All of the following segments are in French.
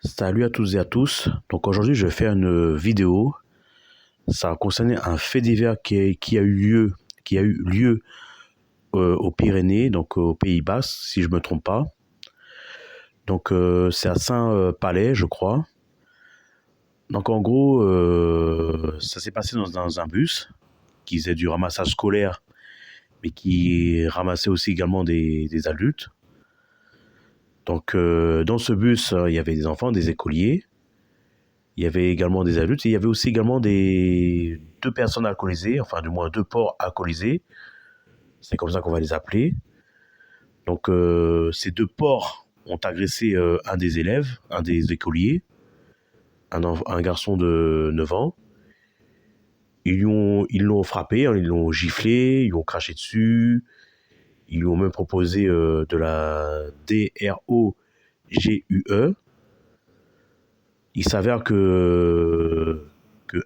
Salut à toutes et à tous. Donc aujourd'hui, je vais faire une vidéo. Ça va concerner un fait divers qui a eu lieu aux Pyrénées, donc aux Pays-Bas, si je me trompe pas. Donc c'est à Saint-Palais, je crois. Donc en gros, ça s'est passé dans un bus qui faisait du ramassage scolaire, mais qui ramassait aussi également des adultes. Donc dans ce bus, il y avait des enfants, des écoliers. Il y avait également des adultes et il y avait aussi également deux personnes alcoolisées, enfin du moins deux porcs alcoolisés. C'est comme ça qu'on va les appeler. Donc ces deux porcs ont agressé un des élèves, un des écoliers, un garçon de 9 ans. Ils l'ont frappé, hein, ils l'ont giflé, ils l'ont craché dessus, ils lui ont même proposé de la DROGUE. Il s'avère que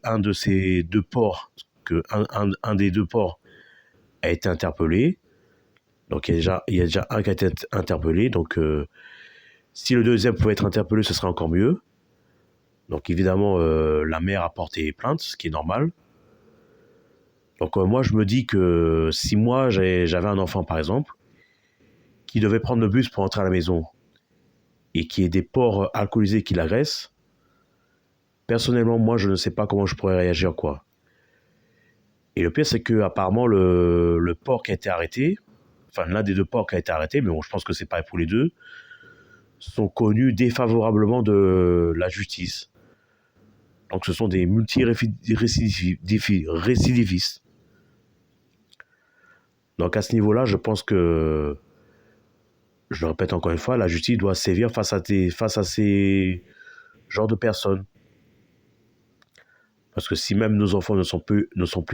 un de ces deux porcs, un des deux porcs a été interpellé. Donc il y a déjà un qui a été interpellé. Donc si le deuxième pouvait être interpellé, ce serait encore mieux. Donc évidemment, la mère a porté plainte, ce qui est normal. Donc moi je me dis que si moi j'avais un enfant par exemple, qui devait prendre le bus pour entrer à la maison, et qui est des porcs alcoolisés qui l'agressent, personnellement moi je ne sais pas comment je pourrais réagir quoi. Et le pire, c'est que apparemment le porc qui a été arrêté, enfin l'un des deux porcs qui a été arrêté, mais bon, je pense que c'est pareil pour les deux, sont connus défavorablement de la justice. Donc ce sont des multi-récidivistes. Donc à ce niveau-là, je pense que, je le répète encore une fois, la justice doit sévir face à ces genres de personnes. Parce que si même nos enfants ne sont plus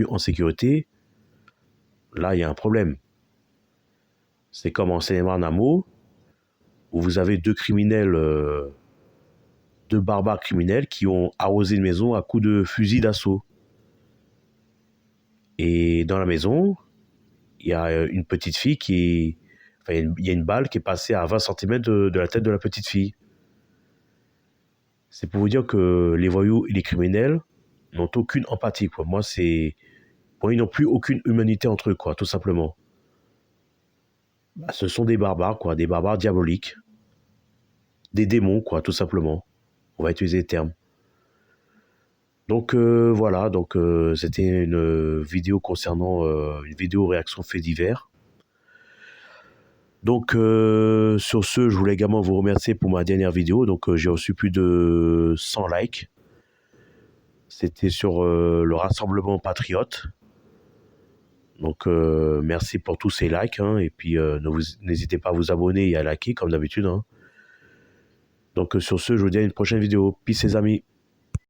en sécurité, là, il y a un problème. C'est comme en Seine-et-Marne, où vous avez deux barbares criminels qui ont arrosé une maison à coups de fusil d'assaut. Et dans la maison, il y a une petite fille il y a une balle qui est passée à 20 centimètres de la tête de la petite fille. C'est pour vous dire que les voyous et les criminels n'ont aucune empathie, quoi. Ils n'ont plus aucune humanité entre eux, quoi, tout simplement. Ce sont des barbares, quoi, des barbares diaboliques. Des démons, quoi, tout simplement. On va utiliser les termes. Donc voilà, c'était une vidéo concernant une vidéo réaction fait divers. Donc sur ce, je voulais également vous remercier pour ma dernière vidéo. Donc j'ai reçu plus de 100 likes. C'était sur le Rassemblement Patriote. Donc merci pour tous ces likes, hein, et puis n'hésitez pas à vous abonner et à liker comme d'habitude, hein. Donc sur ce, je vous dis à une prochaine vidéo. Peace les amis.